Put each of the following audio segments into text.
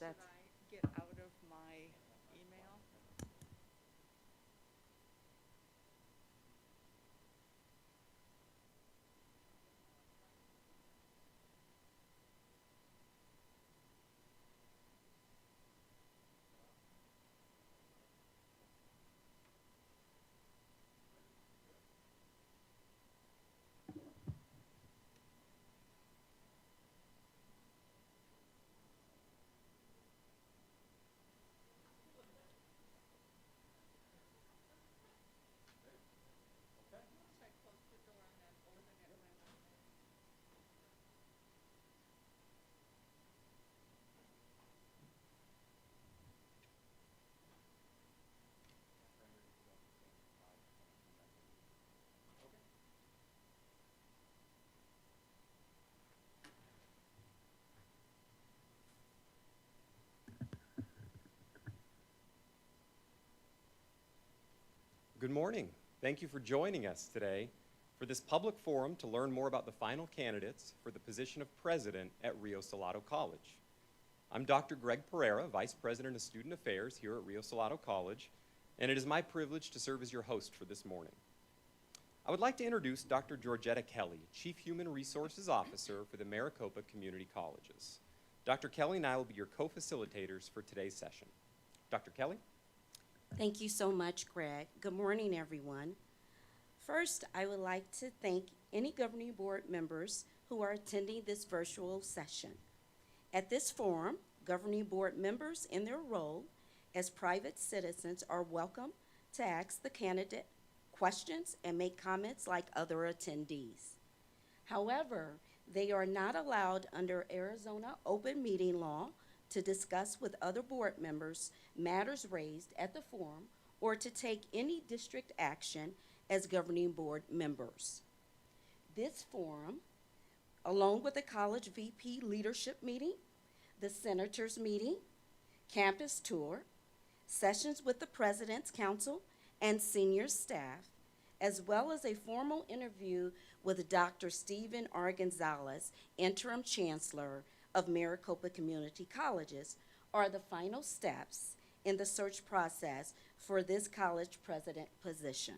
That's Should I get out of my email? Should I close the door and then open it when Good morning. Thank you for joining us today for this public forum to learn more about the final candidates for the position of president at Rio Salado College. I'm Dr. Greg Pereira, Vice President of Student Affairs here at Rio Salado College, and it is my privilege to serve as your host for this morning. I would like to introduce Dr. Georgetta Kelly, Chief Human Resources Officer for the Maricopa Community Colleges. Dr. Kelly and I will be your co-facilitators for today's session. Dr. Kelly? Thank you so much, Greg. Good morning, everyone. First, I would like to thank any governing board members who are attending this virtual session. At this forum, governing board members in their role as private citizens are welcome to ask the candidate questions and make comments like other attendees. However, they are not allowed under Arizona open meeting law to discuss with other board members matters raised at the forum or to take any district action as governing board members. This forum, along with the college VP leadership meeting, the senators meeting, campus tour, sessions with the President's Council and senior staff, as well as a formal interview with Dr. Stephen R. Gonzalez, interim chancellor of Maricopa Community Colleges, are the final steps in the search process for this college president position.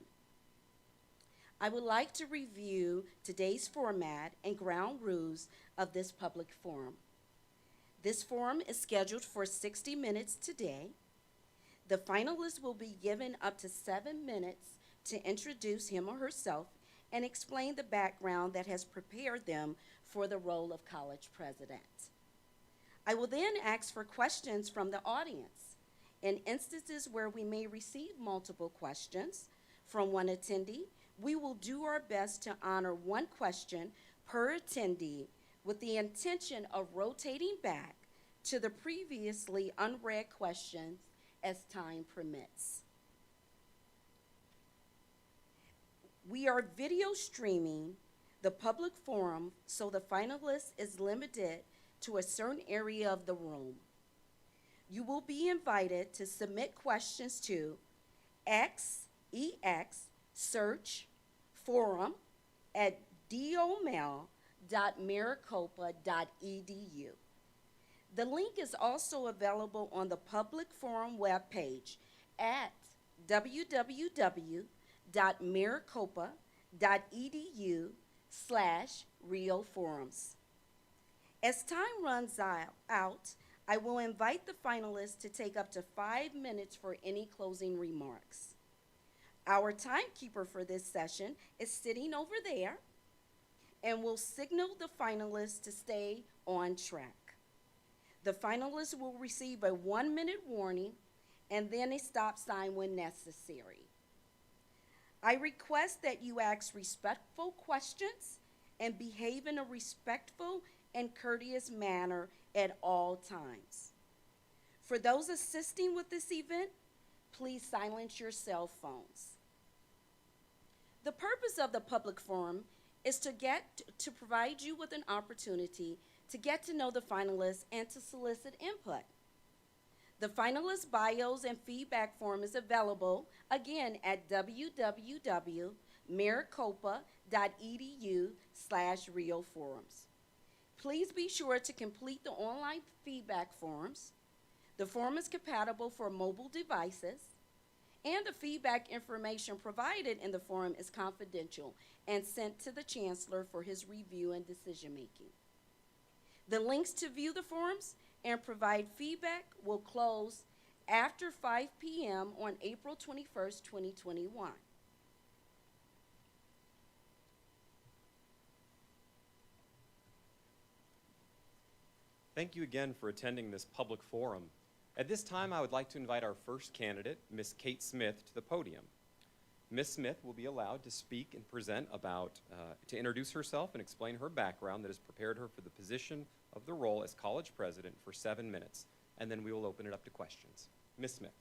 I would like to review today's format and ground rules of this public forum. This forum is scheduled for 60 minutes today. The finalists will be given up to 7 minutes to introduce him or herself and explain the background that has prepared them for the role of college president. I will then ask for questions from the audience. In instances where we may receive multiple questions from one attendee, we will do our best to honor one question per attendee with the intention of rotating back to the previously unread questions as time permits. We are video streaming the public forum, so the finalist is limited to a certain area of the room. You will be invited to submit questions to xexsearchforum@domel.maricopa.edu. The link is also available on the public forum webpage at www.maricopa.edu/RioForums. As time runs out, I will invite the finalists to take up to 5 minutes for any closing remarks. Our timekeeper for this session is sitting over there and will signal the finalists to stay on track. The finalists will receive a 1-minute warning and then a stop sign when necessary. I request that you ask respectful questions and behave in a respectful and courteous manner at all times. For those assisting with this event, please silence your cell phones. The purpose of the public forum is to provide you with an opportunity to get to know the finalists and to solicit input. The finalist bios and feedback form is available, again, at www.maricopa.edu/RioForums. Please be sure to complete the online feedback forms. The form is compatible for mobile devices, and the feedback information provided in the form is confidential and sent to the Chancellor for his review and decision-making. The links to view the forms and provide feedback will close after 5 p.m. on April 21st, 2021. Thank you again for attending this public forum. At this time, I would like to invite our first candidate, Ms. Kate Smith, to the podium. Ms. Smith will be allowed to speak and present to introduce herself and explain her background that has prepared her for the position of the role as college president for 7 minutes, and then we will open it up to questions. Ms. Smith.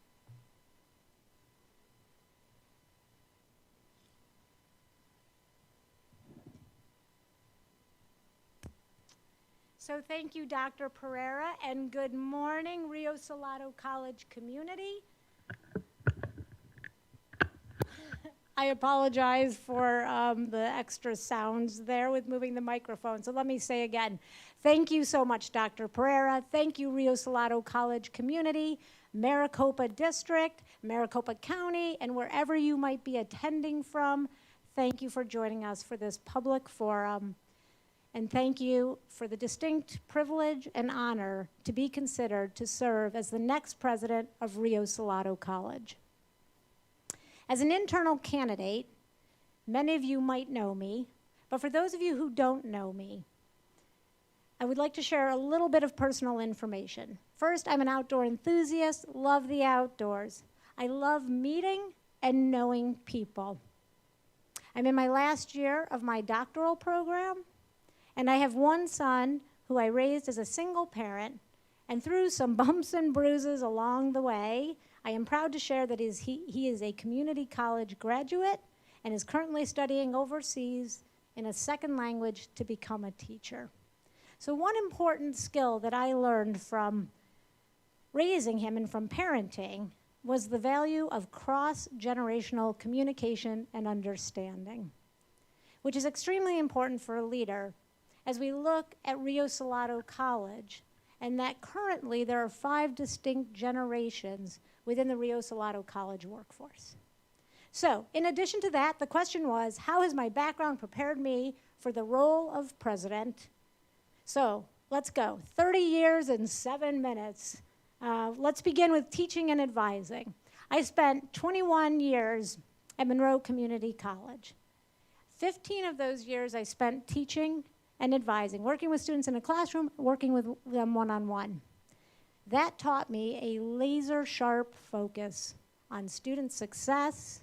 So thank you, Dr. Pereira, and good morning, Rio Salado College community. I apologize for the extra sounds there with moving the microphone. So let me say again, thank you so much, Dr. Pereira. Thank you, Rio Salado College community, Maricopa District, Maricopa County, and wherever you might be attending from. Thank you for joining us for this public forum. And thank you for the distinct privilege and honor to be considered to serve as the next president of Rio Salado College. As an internal candidate, many of you might know me, but for those of you who don't know me, I would like to share a little bit of personal information. First, I'm an outdoor enthusiast, love the outdoors. I love meeting and knowing people. I'm in my last year of my doctoral program, and I have one son who I raised as a single parent, and through some bumps and bruises along the way, I am proud to share that he is a community college graduate and is currently studying overseas in a second language to become a teacher. So one important skill that I learned from raising him and from parenting was the value of cross-generational communication and understanding, which is extremely important for a leader as we look at Rio Salado College, and that currently there are 5 distinct generations within the Rio Salado College workforce. So, in addition to that, the question was, how has my background prepared me for the role of president? So, let's go. 30 years and 7 minutes. Let's begin with teaching and advising. I spent 21 years at Monroe Community College. 15 of those years I spent teaching and advising, working with students in a classroom, working with them one-on-one. That taught me a laser-sharp focus on student success,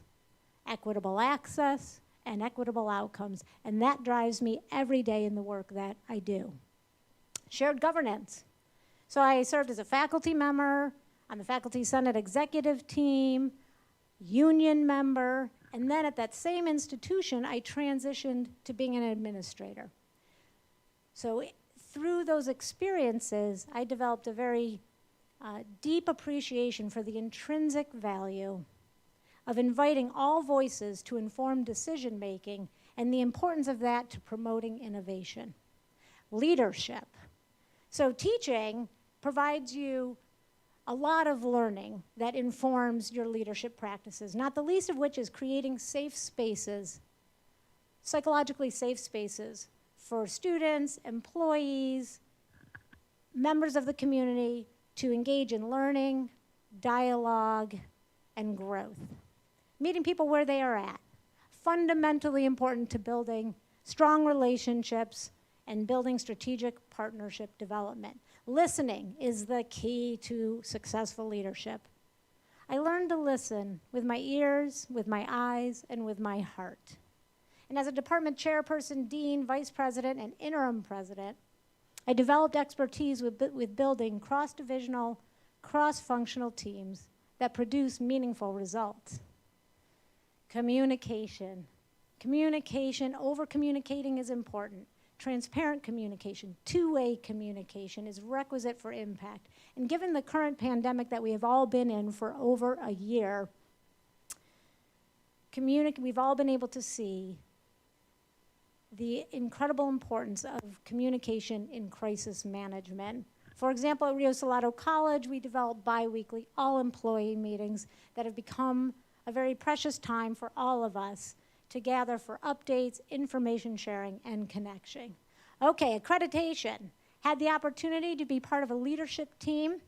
equitable access, and equitable outcomes, and that drives me every day in the work that I do. Shared governance. So I served as a faculty member on the Faculty Senate executive team, union member, and then at that same institution, I transitioned to being an administrator. So through those experiences, I developed a very deep appreciation for the intrinsic value of inviting all voices to inform decision-making and the importance of that to promoting innovation. Leadership. So teaching provides you a lot of learning that informs your leadership practices, not the least of which is creating safe spaces, psychologically safe spaces for students, employees, members of the community to engage in learning, dialogue, and growth. Meeting people where they are at. Fundamentally important to building strong relationships and building strategic partnership development. Listening is the key to successful leadership. I learned to listen with my ears, with my eyes, and with my heart. And as a department chairperson, dean, vice president, and interim president, I developed expertise with building cross-divisional, cross-functional teams that produce meaningful results. Communication. Communication, over-communicating is important. Transparent communication, two-way communication is requisite for impact. And given the current pandemic that we have all been in for over a year, we've all been able to see the incredible importance of communication in crisis management For example, at Rio Salado College, we develop bi-weekly all-employee meetings that have become a very precious time for all of us to gather for updates, information sharing, and connection. Okay, accreditation. Had the opportunity to be part of a leadership team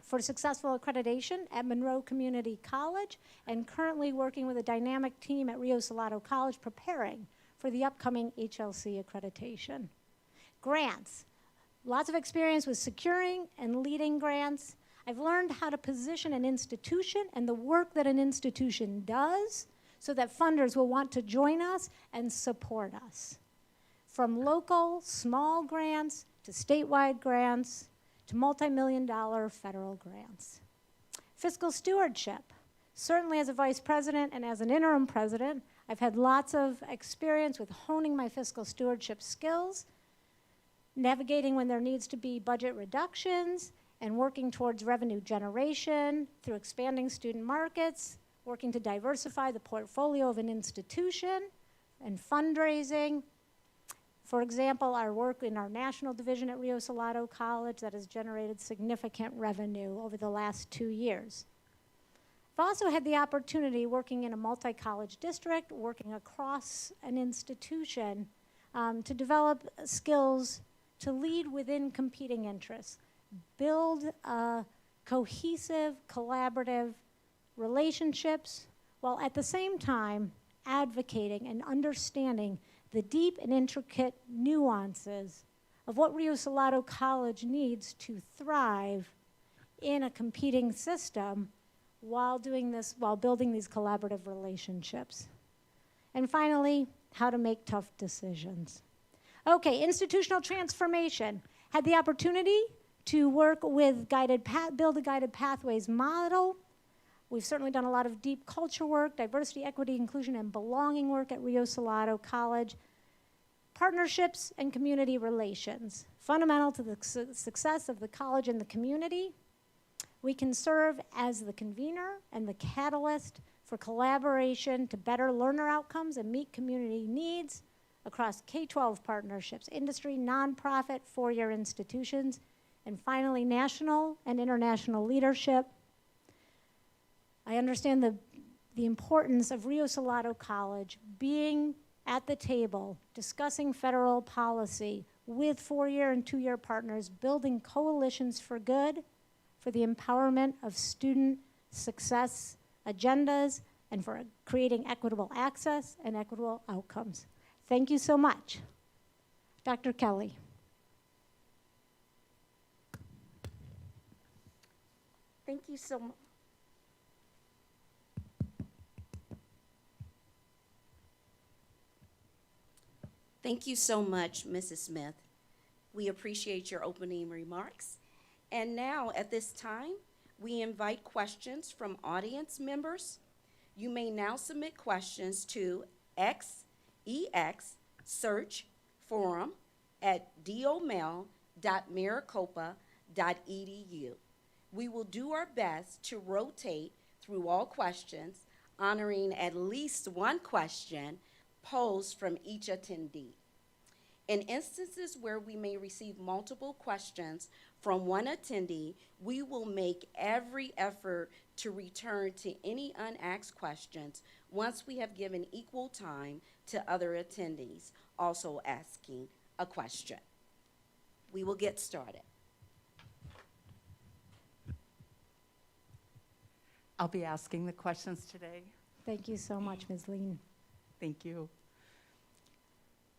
for successful accreditation at Monroe Community College, and currently working with a dynamic team at Rio Salado College preparing for the upcoming HLC accreditation. Grants. Lots of experience with securing and leading grants. I've learned how to position an institution and the work that an institution does so that funders will want to join us and support us. From local, small grants to statewide grants to multi-million-dollar federal grants. Fiscal stewardship. Certainly as a vice president and as an interim president, I've had lots of experience with honing my fiscal stewardship skills, navigating when there needs to be budget reductions, and working towards revenue generation through expanding student markets, working to diversify the portfolio of an institution, and fundraising. For example, our work in our national division at Rio Salado College that has generated significant revenue over the last 2 years. I've also had the opportunity working in a multi-college district, working across an institution to develop skills to lead within competing interests, build cohesive, collaborative relationships, while at the same time advocating and understanding the deep and intricate nuances of what Rio Salado College needs to thrive in a competing system while doing this, while building these collaborative relationships. And finally, how to make tough decisions. Okay, institutional transformation. Had the opportunity to work with build a guided pathways model. We've certainly done a lot of deep culture work, diversity, equity, inclusion, and belonging work at Rio Salado College. Partnerships and community relations, fundamental to the success of the college and the community. We can serve as the convener and the catalyst for collaboration to better learner outcomes and meet community needs across K-12 partnerships, industry, nonprofit, four-year institutions, and finally, national and international leadership. I understand the importance of Rio Salado College being at the table, discussing federal policy with four-year and two-year partners, building coalitions for good, for the empowerment of student success agendas, and for creating equitable access and equitable outcomes. Thank you so much. Dr. Kelly. Thank you so much. Thank you so much, Mrs. Smith. We appreciate your opening remarks. And now, at this time, we invite questions from audience members. You may now submit questions to xexsearchforum@domel.maricopa.edu. We will do our best to rotate through all questions, honoring at least one question posed from each attendee. In instances where we may receive multiple questions from one attendee, we will make every effort to return to any unasked questions once we have given equal time to other attendees also asking a question. We will get started. I'll be asking the questions today. Thank you so much, Ms. Lean. Thank you.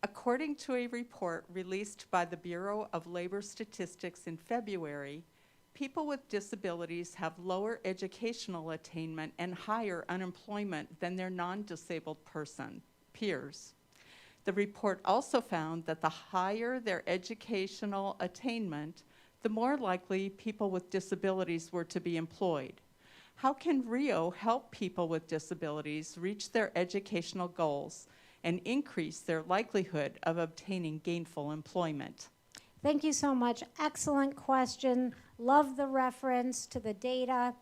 According to a report released by the Bureau of Labor Statistics in February, people with disabilities have lower educational attainment and higher unemployment than their non-disabled peers. The report also found that the higher their educational attainment, the more likely people with disabilities were to be employed. How can Rio help people with disabilities reach their educational goals and increase their likelihood of obtaining gainful employment? Thank you so much. Excellent question. Love the reference to the data.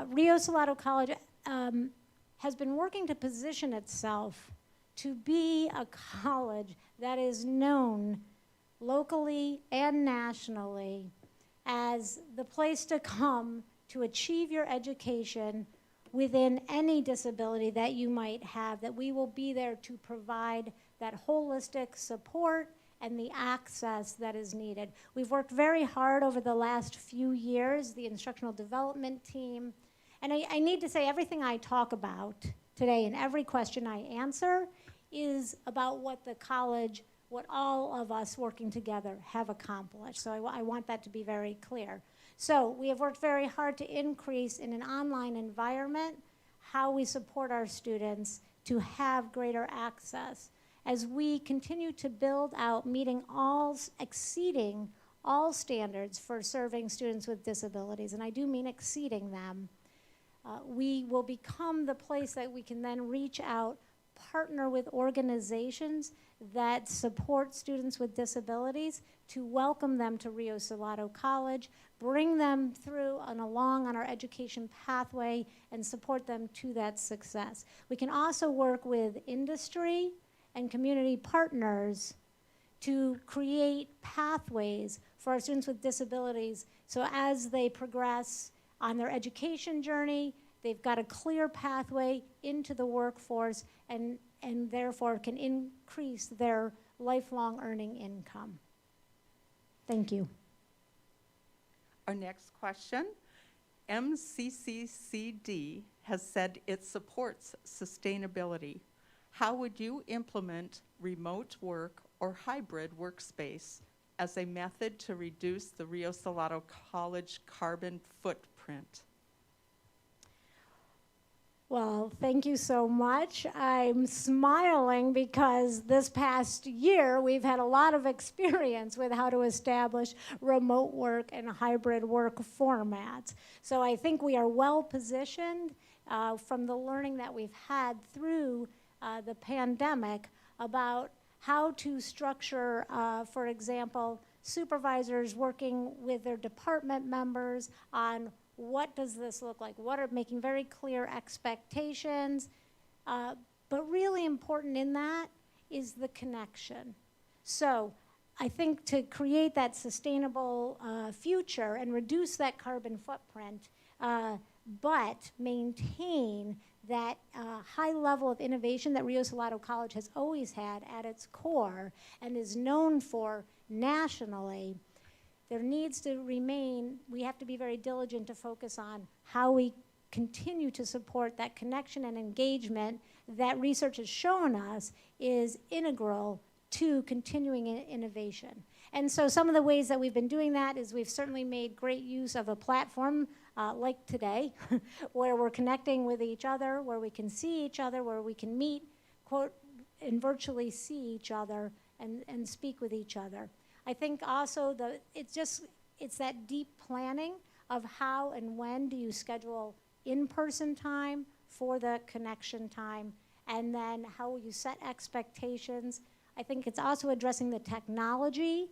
Rio Salado College has been working to position itself to be a college that is known locally and nationally as the place to come to achieve your education within any disability that you might have, that we will be there to provide that holistic support and the access that is needed. We've worked very hard over the last few years, the instructional development team, and I need to say everything I talk about today and every question I answer is about what the college, what all of us working together have accomplished. So I want that to be very clear. So we have worked very hard to increase in an online environment how we support our students to have greater access as we continue to build out exceeding all standards for serving students with disabilities, and I do mean exceeding them. We will become the place that we can then reach out, partner with organizations that support students with disabilities to welcome them to Rio Salado College, bring them through and along on our education pathway, and support them to that success. We can also work with industry and community partners to create pathways for our students with disabilities so as they progress on their education journey, they've got a clear pathway into the workforce and therefore can increase their lifelong earning income. Thank you. Our next question, MCCCD has said it supports sustainability. How would you implement remote work or hybrid workspace as a method to reduce the Rio Salado College carbon footprint? Well, thank you so much. I'm smiling because this past year we've had a lot of experience with how to establish remote work and hybrid work formats. So I think we are well positioned from the learning that we've had through the pandemic about how to structure, for example, supervisors working with their department members on what does this look like? What are making very clear expectations? But really important in that is the connection. So I think to create that sustainable future and reduce that carbon footprint, but maintain that high level of innovation that Rio Salado College has always had at its core and is known for nationally, there needs to remain, we have to be very diligent to focus on how we continue to support that connection and engagement that research has shown us is integral to continuing innovation. And so some of the ways that we've been doing that is we've certainly made great use of a platform like today, where we're connecting with each other, where we can see each other, where we can meet, quote, and virtually see each other and speak with each other. I think also it's that deep planning of how and when do you schedule in-person time for the connection time, and then how will you set expectations. I think it's also addressing the technology.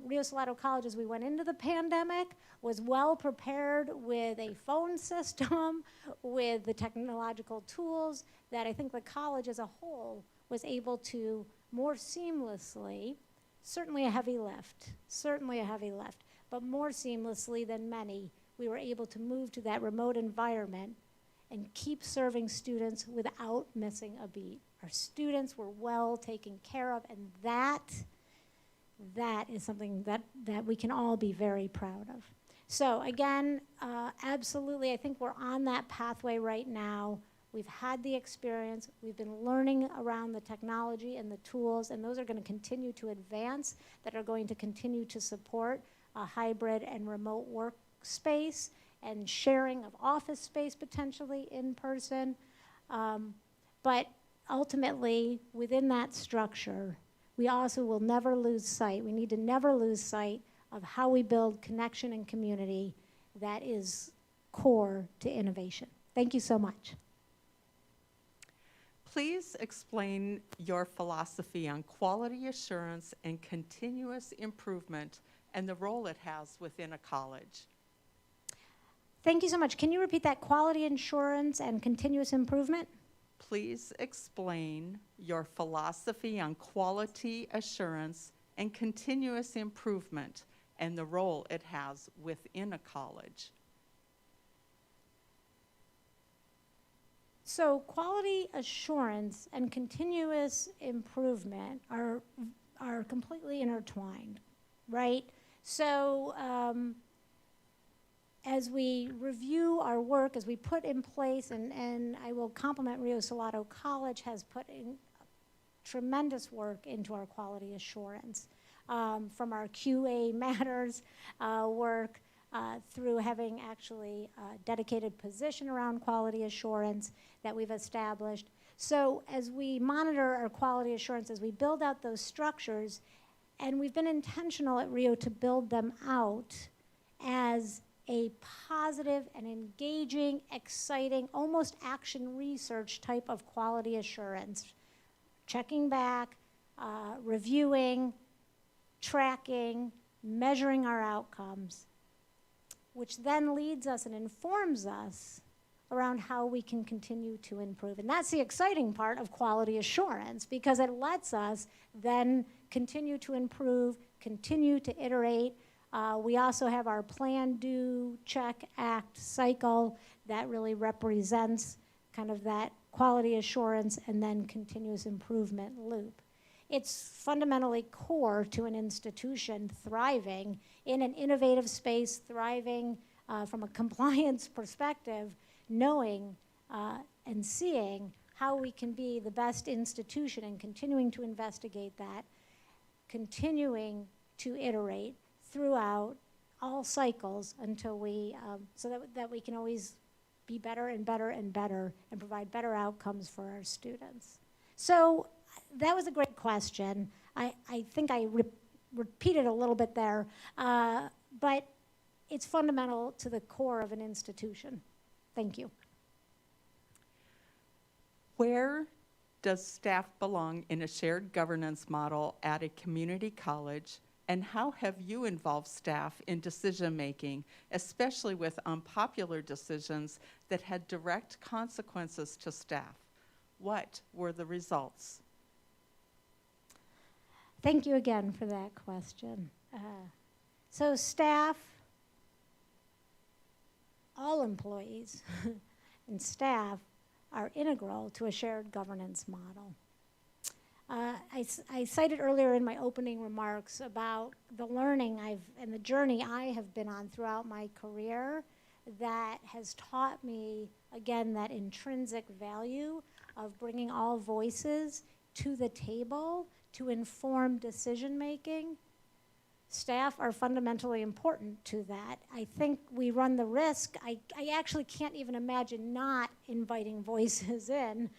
Rio Salado College, as we went into the pandemic, was well prepared with a phone system, with the technological tools that I think the college as a whole was able to more seamlessly, certainly a heavy lift, but more seamlessly than many, we were able to move to that remote environment and keep serving students without missing a beat. Our students were well taken care of, and that is something that we can all be very proud of. So again, absolutely, I think we're on that pathway right now. We've had the experience, we've been learning around the technology and the tools, and those are going to continue to advance, that are going to continue to support a hybrid and remote workspace and sharing of office space potentially in person. But ultimately, within that structure, we also will never lose sight. We need to never lose sight of how we build connection and community that is core to innovation. Thank you so much. Please explain your philosophy on quality assurance and continuous improvement and the role it has within a college. Thank you so much. Can you repeat that? Quality assurance and continuous improvement? Please explain your philosophy on quality assurance and continuous improvement and the role it has within a college. So quality assurance and continuous improvement are completely intertwined, right? So as we review our work, as we put in place, and I will compliment Rio Salado College has put in tremendous work into our quality assurance, from our QA matters work through having actually a dedicated position around quality assurance that we've established. So as we monitor our quality assurance, as we build out those structures, and we've been intentional at Rio to build them out as a positive and engaging, exciting, almost action research type of quality assurance. Checking back, reviewing, tracking, measuring our outcomes, which then leads us and informs us around how we can continue to improve. And that's the exciting part of quality assurance, because it lets us then continue to improve, continue to iterate. We also have our plan, do, check, act cycle that really represents kind of that quality assurance and then continuous improvement loop. It's fundamentally core to an institution thriving in an innovative space, thriving from a compliance perspective, knowing and seeing how we can be the best institution and continuing to investigate that, continuing to iterate throughout all cycles until we, so that we can always be better and better and better and provide better outcomes for our students. So that was a great question. I think I repeated a little bit there, but it's fundamental to the core of an institution. Thank you. Where does staff belong in a shared governance model at a community college, and how have you involved staff in decision-making, especially with unpopular decisions that had direct consequences to staff? What were the results? Thank you again for that question. So staff, all employees and staff are integral to a shared governance model. I cited earlier in my opening remarks about the learning and the journey I have been on throughout my career that has taught me, again, that intrinsic value of bringing all voices to the table to inform decision making. Staff are fundamentally important to that. I think we run the risk, I actually can't even imagine not inviting voices in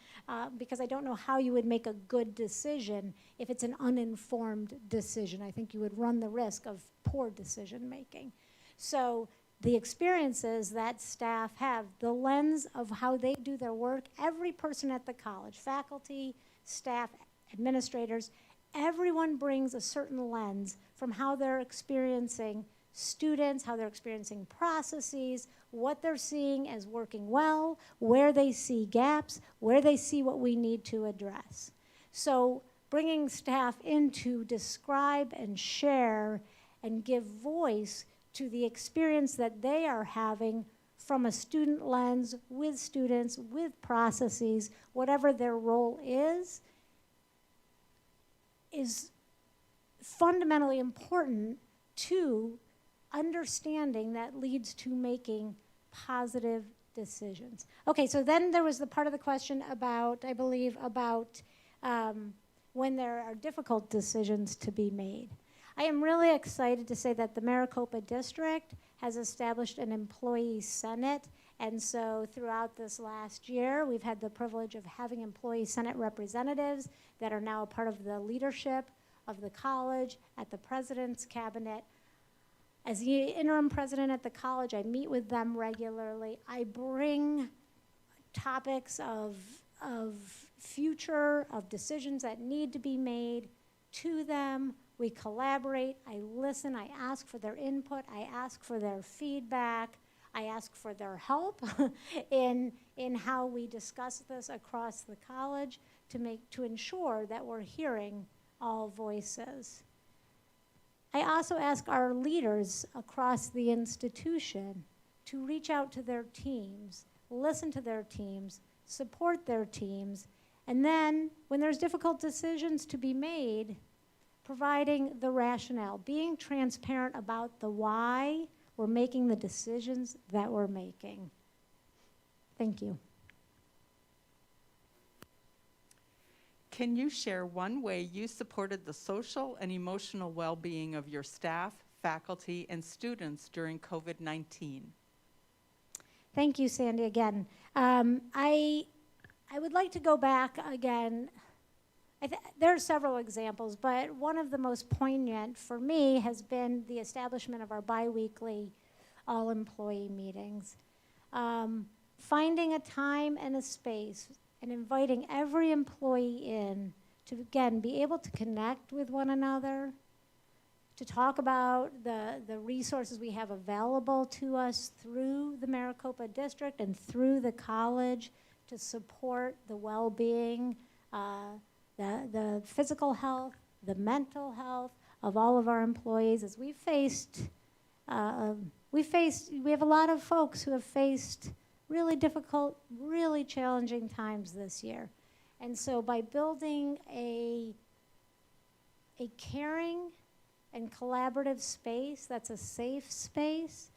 because I don't know how you would make a good decision if it's an uninformed decision. I think you would run the risk of poor decision making. So the experiences that staff have, the lens of how they do their work, every person at the college, faculty, staff, administrators, everyone brings a certain lens from how they're experiencing students, how they're experiencing processes, what they're seeing as working well, where they see gaps, where they see what we need to address. So bringing staff in to describe and share and give voice to the experience that they are having from a student lens, with students, with processes, whatever their role is fundamentally important to understanding that leads to making positive decisions. Okay, so then there was the part of the question about, I believe, about when there are difficult decisions to be made. I am really excited to say that the Maricopa District has established an employee senate, and so throughout this last year, we've had the privilege of having employee senate representatives that are now a part of the leadership of the college at the president's cabinet. As the interim president at the college, I meet with them regularly. I bring topics of future, of decisions that need to be made to them. We collaborate, I listen, I ask for their input, I ask for their feedback, I ask for their help in how we discuss this across the college to ensure that we're hearing all voices. I also ask our leaders across the institution to reach out to their teams, listen to their teams, support their teams, and then when there's difficult decisions to be made, providing the rationale, being transparent about the why we're making the decisions that we're making. Thank you. Can you share one way you supported the social and emotional well-being of your staff, faculty, and students during COVID-19? Thank you, Sandy, again. I would like to go back again. There are several examples, but one of the most poignant for me has been the establishment of our biweekly all-employee meetings. Finding a time and a space and inviting every employee in to, again, be able to connect with one another, to talk about the resources we have available to us through the Maricopa District and through the college to support the well-being, the physical health, the mental health of all of our employees. As we have a lot of folks who have faced really difficult, really challenging times this year. And so by building a caring and collaborative space that's a safe space,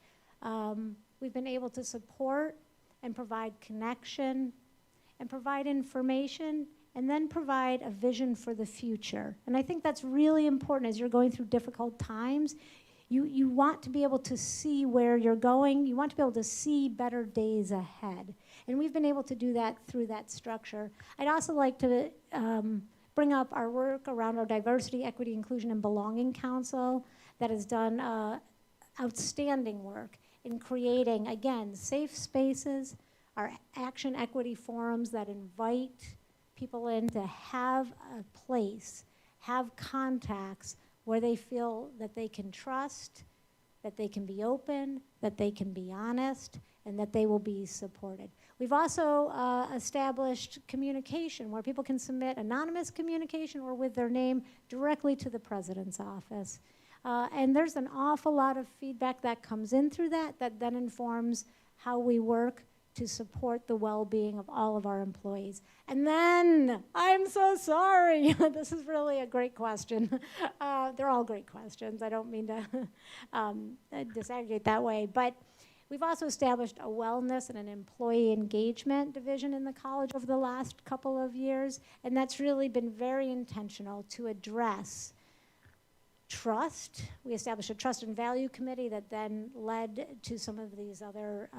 we've been able to support and provide connection and provide information and then provide a vision for the future. And I think that's really important as you're going through difficult times. You want to be able to see where you're going. You want to be able to see better days ahead. And we've been able to do that through that structure. I'd also like to bring up our work around our Diversity, Equity, Inclusion, and Belonging Council that has done outstanding work in creating, again, safe spaces, our action equity forums that invite people in to have a place, have contacts where they feel that they can trust, that they can be open, that they can be honest, and that they will be supported. We've also established communication where people can submit anonymous communication or with their name directly to the president's office. And there's an awful lot of feedback that comes in through that then informs how we work to support the well-being of all of our employees. And then, I'm so sorry, this is really a great question. They're all great questions. I don't mean to disaggregate that way, but we've also established a wellness and an employee engagement division in the college over the last couple of years, and that's really been very intentional to address trust. We established a trust and value committee that then led to some of these other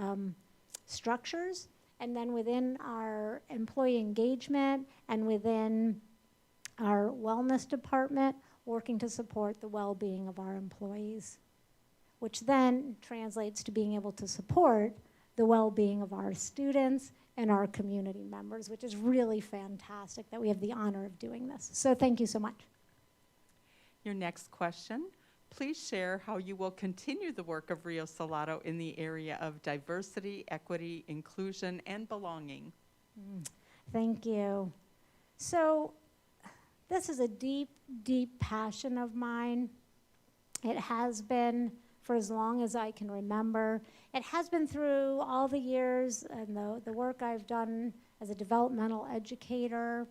structures, and then within our employee engagement and within our wellness department, working to support the well-being of our employees, which then translates to being able to support the well-being of our students and our community members, which is really fantastic that we have the honor of doing this. So thank you so much. Your next question. Please share how you will continue the work of Rio Salado in the area of diversity, equity, inclusion, and belonging. Thank you. So this is a deep, deep passion of mine. It has been for as long as I can remember. It has been through all the years and the work I've done as a developmental educator,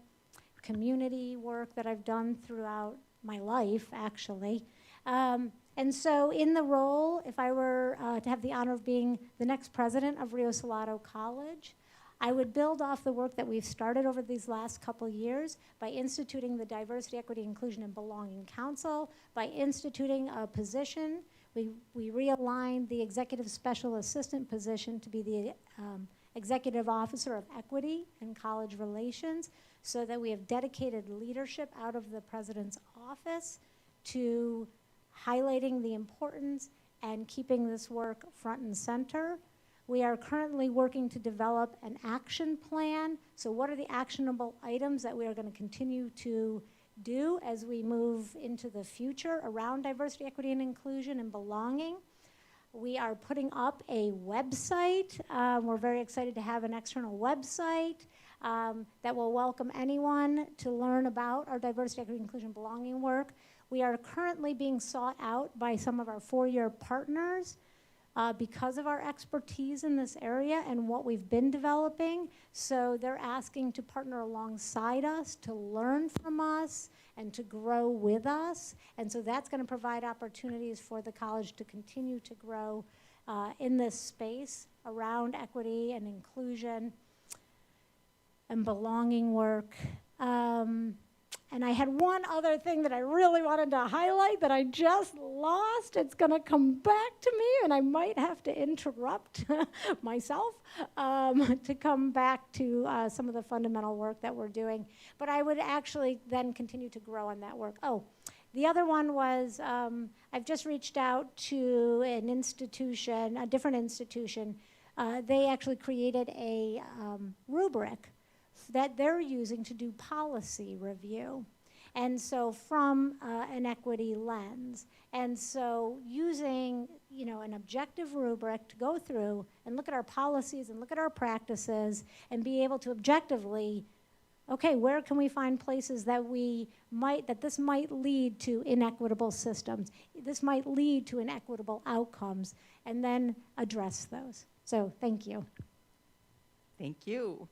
community work that I've done throughout my life, actually. And so in the role, if I were to have the honor of being the next president of Rio Salado College, I would build off the work that we've started over these last couple years by instituting the Diversity, Equity, Inclusion, and Belonging Council, by instituting a position. We realigned the Executive Special Assistant position to be the Executive Officer of Equity and College Relations, so that we have dedicated leadership out of the President's office to highlighting the importance and keeping this work front and center. We are currently working to develop an action plan. So what are the actionable items that we are going to continue to do as we move into the future around diversity, equity, and inclusion and belonging? We are putting up a website. We're very excited to have an external website that will welcome anyone to learn about our diversity, equity, inclusion, belonging work. We are currently being sought out by some of our four-year partners because of our expertise in this area and what we've been developing. So they're asking to partner alongside us, to learn from us, and to grow with us. And so that's going to provide opportunities for the college to continue to grow in this space around equity and inclusion and belonging work. And I had one other thing that I really wanted to highlight that I just lost. It's going to come back to me, and I might have to interrupt myself to come back to some of the fundamental work that we're doing. But I would actually then continue to grow on that work. Oh, the other one was I've just reached out to an institution, a different institution. They actually created a rubric that they're using to do policy review. And so from an equity lens. And so using, an objective rubric to go through and look at our policies and look at our practices and be able to objectively, okay, where can we find places that this might lead to inequitable systems? This might lead to inequitable outcomes, and then address those. So thank you. Thank you.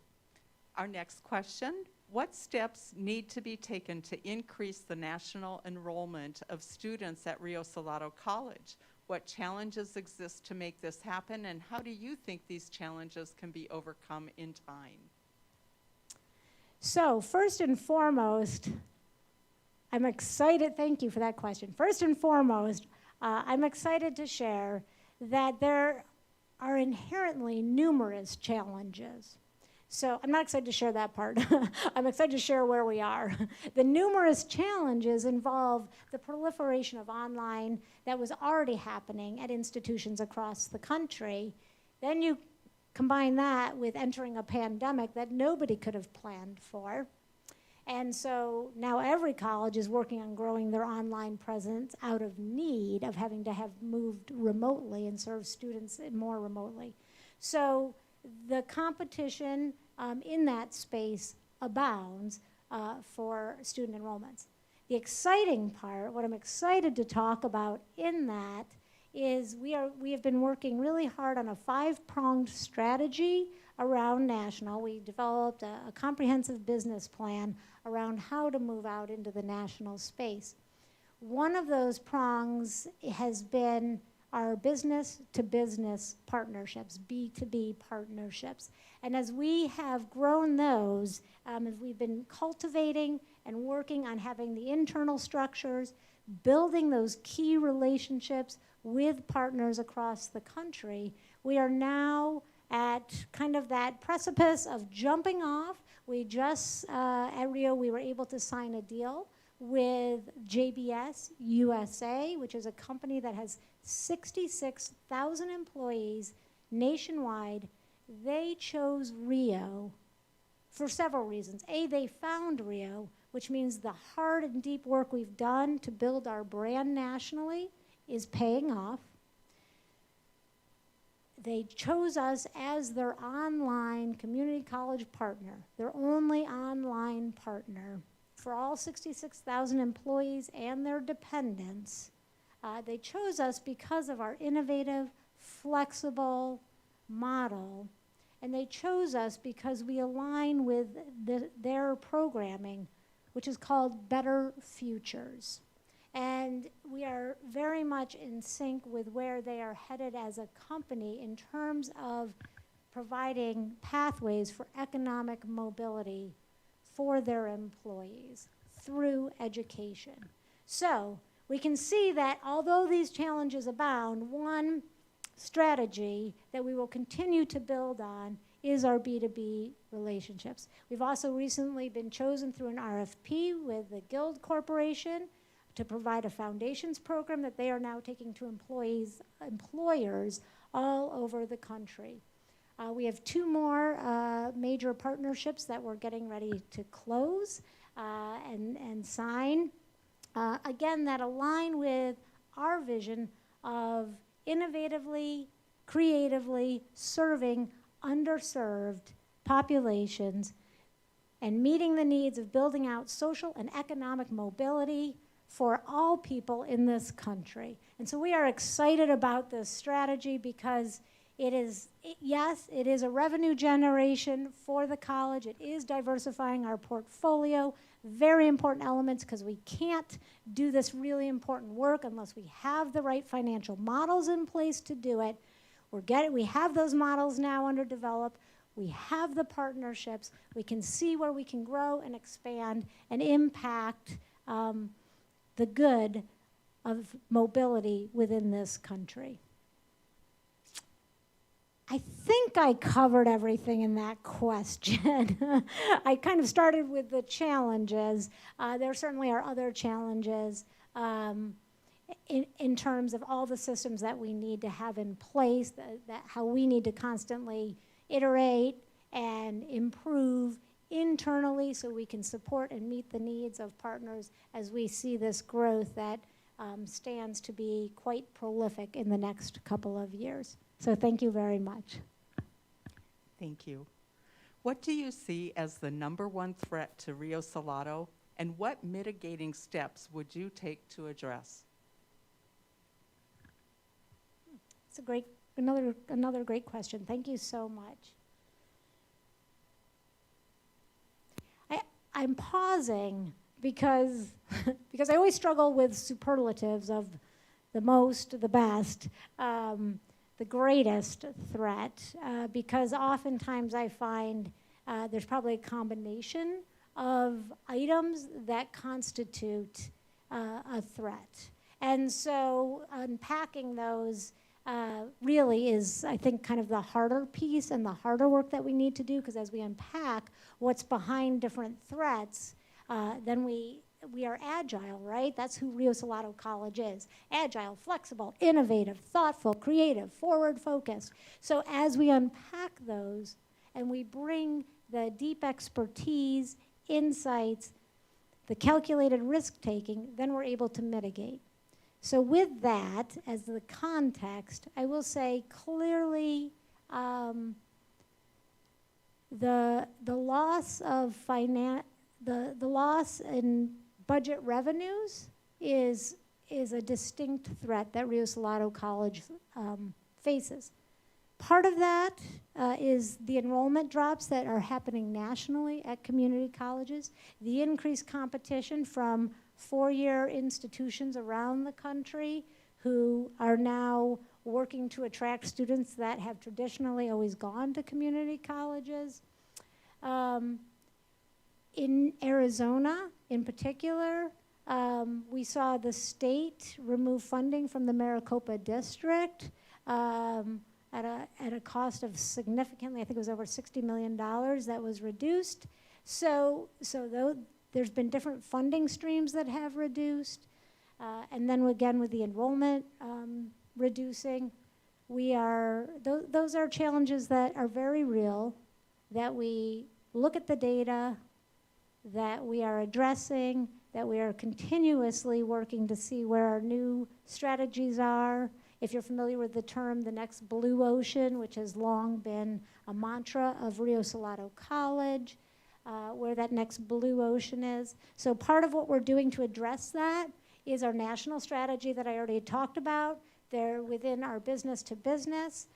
Our next question, what steps need to be taken to increase the national enrollment of students at Rio Salado College? What challenges exist to make this happen, and how do you think these challenges can be overcome in time? So first and foremost, I'm excited, thank you for that question. First and foremost, I'm excited to share that there are inherently numerous challenges. So I'm not excited to share that part. I'm excited to share where we are. The numerous challenges involve the proliferation of online that was already happening at institutions across the country. Then you combine that with entering a pandemic that nobody could have planned for. And so now every college is working on growing their online presence out of need of having to have moved remotely and serve students more remotely. So the competition in that space abounds for student enrollments. The exciting part, what I'm excited to talk about in that, is we have been working really hard on a 5-pronged strategy around national. We developed a comprehensive business plan around how to move out into the national space. One of those prongs has been our business-to-business partnerships, B2B partnerships. And as we have grown those, as we've been cultivating and working on having the internal structures, building those key relationships with partners across the country, we are now at kind of that precipice of jumping off. We just, at Rio, we were able to sign a deal with JBS USA, which is a company that has 66,000 employees nationwide. They chose Rio for several reasons. A, they found Rio, which means the hard and deep work we've done to build our brand nationally is paying off. They chose us as their online community college partner, their only online partner for all 66,000 employees and their dependents. They chose us because of our innovative, flexible model, and they chose us because we align with their programming, which is called Better Futures. And we are very much in sync with where they are headed as a company in terms of providing pathways for economic mobility for their employees through education. So we can see that although these challenges abound, one strategy that we will continue to build on is our B2B relationships. We've also recently been chosen through an RFP with the Guild Corporation to provide a foundations program that they are now taking to employers all over the country. We have 2 more major partnerships that we're getting ready to close and sign. Again, that align with our vision of innovatively, creatively serving underserved populations and meeting the needs of building out social and economic mobility for all people in this country. And so we are excited about this strategy because yes, it is a revenue generation for the college. It is diversifying our portfolio. Very important elements, because we can't do this really important work unless we have the right financial models in place to do it. We have those models now under develop. We have the partnerships. We can see where we can grow and expand and impact the good of mobility within this country. I think I covered everything in that question. I kind of started with the challenges. There certainly are other challenges in terms of all the systems that we need to have in place, that how we need to constantly iterate and improve internally so we can support and meet the needs of partners as we see this growth that stands to be quite prolific in the next couple of years. So thank you very much. Thank you. What do you see as the number 1 threat to Rio Salado, and what mitigating steps would you take to address? It's another great question. Thank you so much. I'm pausing because I always struggle with superlatives of the most, the best, the greatest threat, because oftentimes I find there's probably a combination of items that constitute a threat. And so unpacking those really is, I think, kind of the harder piece and the harder work that we need to do, because as we unpack what's behind different threats, then we are agile, right? That's who Rio Salado College is. Agile, flexible, innovative, thoughtful, creative, forward-focused. So as we unpack those and we bring the deep expertise, insights, the calculated risk-taking, then we're able to mitigate. So with that as the context, I will say clearly the loss of the loss in budget revenues is a distinct threat that Rio Salado College faces. Part of that is the enrollment drops that are happening nationally at community colleges, the increased competition from four-year institutions around the country who are now working to attract students that have traditionally always gone to community colleges. In Arizona, in particular, we saw the state remove funding from the Maricopa district at a cost of significantly, I think it was over $60 million that was reduced. So there's been different funding streams that have reduced. And then again, with the enrollment reducing, those are challenges that are very real, that we look at the data, that we are addressing, that we are continuously working to see where our new strategies are. If you're familiar with the term, the next blue ocean, which has long been a mantra of Rio Salado College, where that next blue ocean is. So part of what we're doing to address that is our national strategy that I already talked about. They're within our business to business.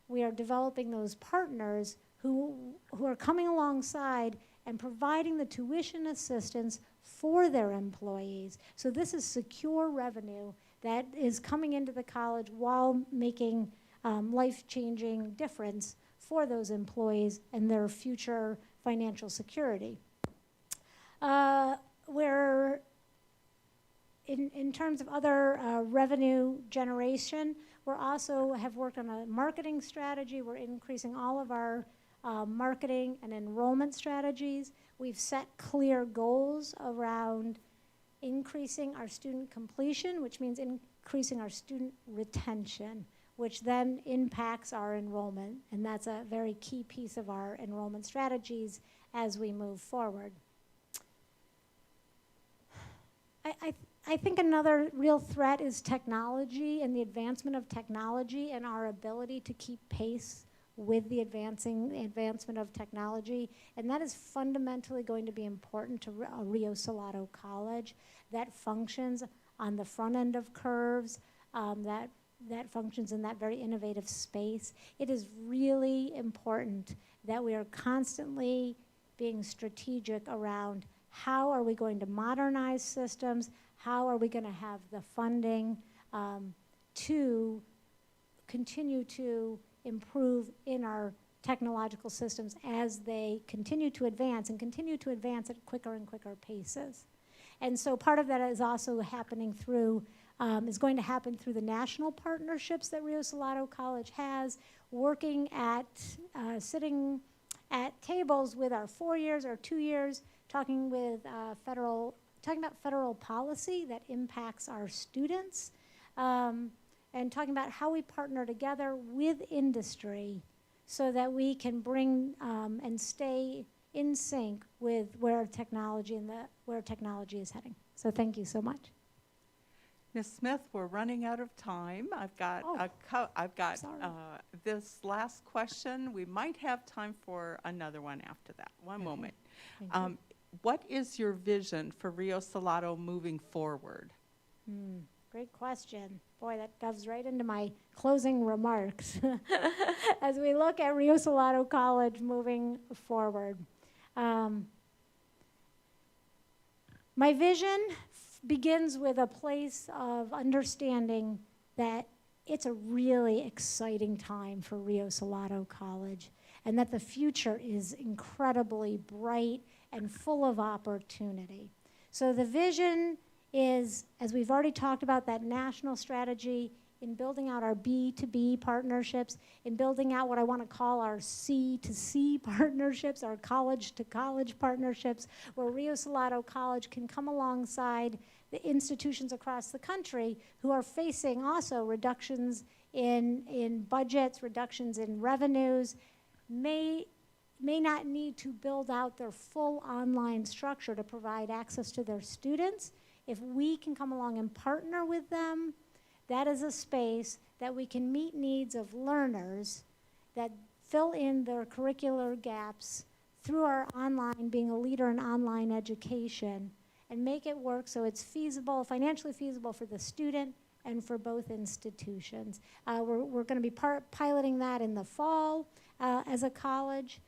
We are developing those partners who are coming alongside and providing the tuition assistance for their employees. So this is secure revenue that is coming into the college while making life-changing difference for those employees and their future financial security. We're in terms of other revenue generation, we also have worked on a marketing strategy. We're increasing all of our marketing and enrollment strategies. We've set clear goals around increasing our student completion, which means increasing our student retention, which then impacts our enrollment. And that's a very key piece of our enrollment strategies as we move forward. I think another real threat is technology and the advancement of technology and our ability to keep pace with the advancement of technology. And that is fundamentally going to be important to Rio Salado College. that functions on the front end of curves, that functions in that very innovative space. It is really important that we are constantly being strategic around how are we going to modernize systems, how are we going to have the funding to continue to improve in our technological systems as they continue to advance and continue to advance at quicker and quicker paces. And so part of that is also happening through, is going to happen through the national partnerships that Rio Salado College has, working at, sitting at tables with our 4 years or 2 years, talking with talking about federal policy that impacts our students, and talking about how we partner together with industry so that we can bring and stay in sync with where technology is heading. So thank you so much. Ms. Smith, we're running out of time. I've got Sorry. This last question. We might have time for another one after that. One moment. Thank you. What is your vision for Rio Salado moving forward? Great question. Boy, that goes right into my closing remarks as we look at Rio Salado College moving forward. My vision begins with a place of understanding that it's a really exciting time for Rio Salado College and that the future is incredibly bright and full of opportunity. So the vision is, as we've already talked about, that national strategy in building out our B2B partnerships, in building out what I want to call our C2C partnerships, our college-to-college partnerships, where Rio Salado College can come alongside the institutions across the country who are facing also reductions in budgets, reductions in revenues, may not need to build out their full online structure to provide access to their students. If we can come along and partner with them, that is a space that we can meet needs of learners that fill in their curricular gaps through our online, being a leader in online education, and make it work so it's feasible, financially feasible for the student and for both institutions. We're going to be piloting that in the fall as a college.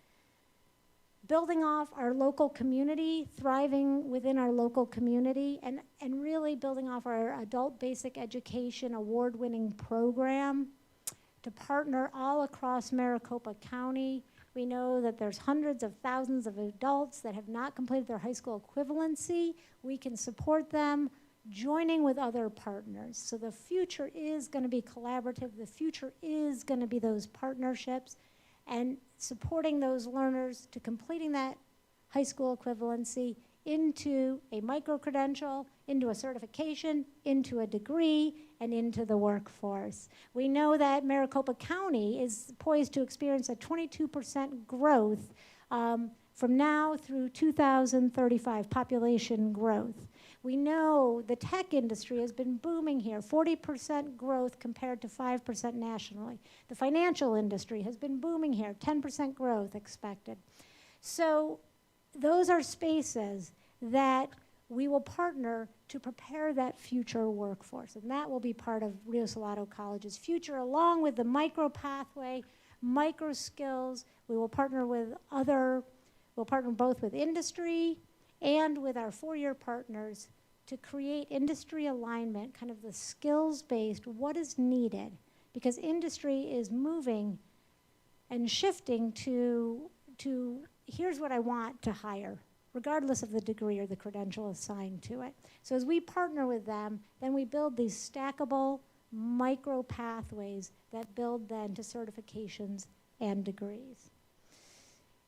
Building off our local community, thriving within our local community, and really building off our adult basic education award-winning program to partner all across Maricopa County. We know that there's hundreds of thousands of adults that have not completed their high school equivalency. We can support them joining with other partners. So the future is going to be collaborative. The future is going to be those partnerships and supporting those learners to completing that high school equivalency into a micro-credential, into a certification, into a degree, and into the workforce. We know that Maricopa County is poised to experience a 22% growth from now through 2035, population growth. We know the tech industry has been booming here, 40% growth compared to 5% nationally. The financial industry has been booming here, 10% growth expected. So those are spaces that we will partner to prepare that future workforce, and that will be part of Rio Salado College's future, along with the micro pathway, micro skills. We will partner with we'll partner both with industry and with our four-year partners to create industry alignment, kind of the skills-based, what is needed, because industry is moving and shifting to here's what I want to hire, regardless of the degree or the credential assigned to it. So as we partner with them, then we build these stackable micro pathways that build then to certifications and degrees.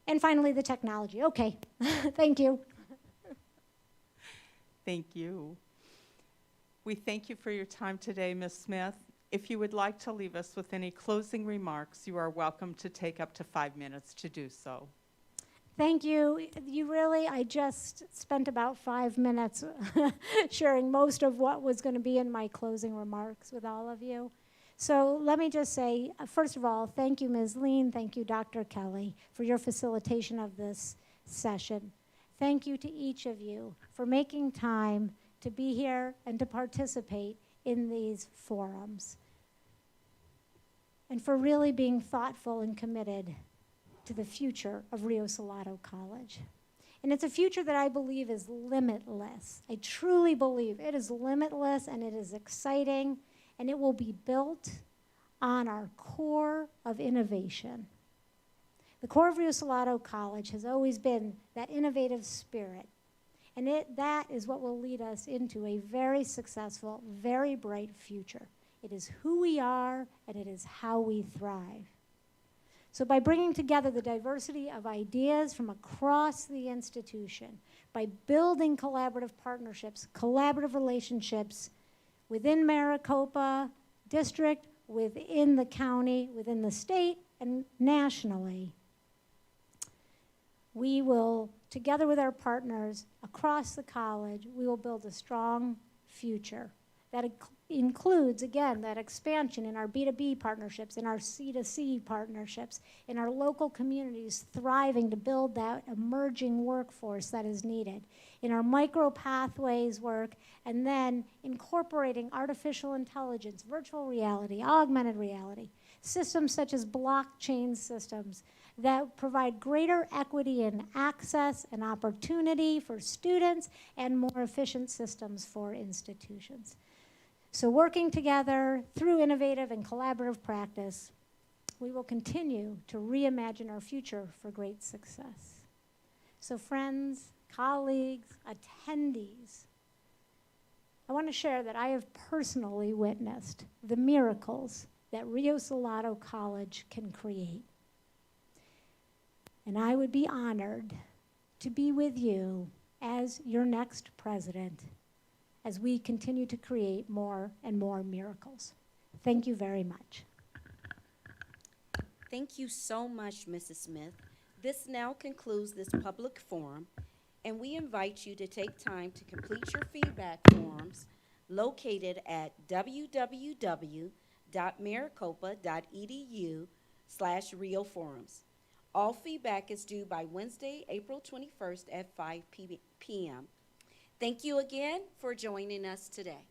And finally, the technology. Okay, thank you. Thank you. We thank you for your time today, Ms. Smith. If you would like to leave us with any closing remarks, you are welcome to take up to 5 minutes to do so. Thank you. I just spent about 5 minutes sharing most of what was going to be in my closing remarks with all of you. So let me just say, first of all, thank you, Ms. Lean. Thank you, Dr. Kelly, for your facilitation of this session. Thank you to each of you for making time to be here and to participate in these forums, and for really being thoughtful and committed to the future of Rio Salado College. And it's a future that I believe is limitless. I truly believe it is limitless, and it is exciting, and it will be built on our core of innovation. The core of Rio Salado College has always been that innovative spirit, and that is what will lead us into a very successful, very bright future. It is who we are, and it is how we thrive. So by bringing together the diversity of ideas from across the institution, by building collaborative partnerships, collaborative relationships within Maricopa district, within the county, within the state, and nationally, we will, together with our partners across the college, we will build a strong future that includes, again, that expansion in our B2B partnerships, in our C2C partnerships, in our local communities thriving to build that emerging workforce that is needed, in our micro pathways work, and then incorporating artificial intelligence, virtual reality, augmented reality, systems such as blockchain systems that provide greater equity in access and opportunity for students and more efficient systems for institutions. So working together through innovative and collaborative practice, we will continue to reimagine our future for great success. So friends, colleagues, attendees, I want to share that I have personally witnessed the miracles that Rio Salado College can create. And I would be honored to be with you as your next president as we continue to create more and more miracles. Thank you very much. Thank you so much, Mrs. Smith. This now concludes this public forum, and we invite you to take time to complete your feedback forms located at www.maricopa.edu/Rio Forums. All feedback is due by Wednesday, April 21st at 5 p.m. Thank you again for joining us today.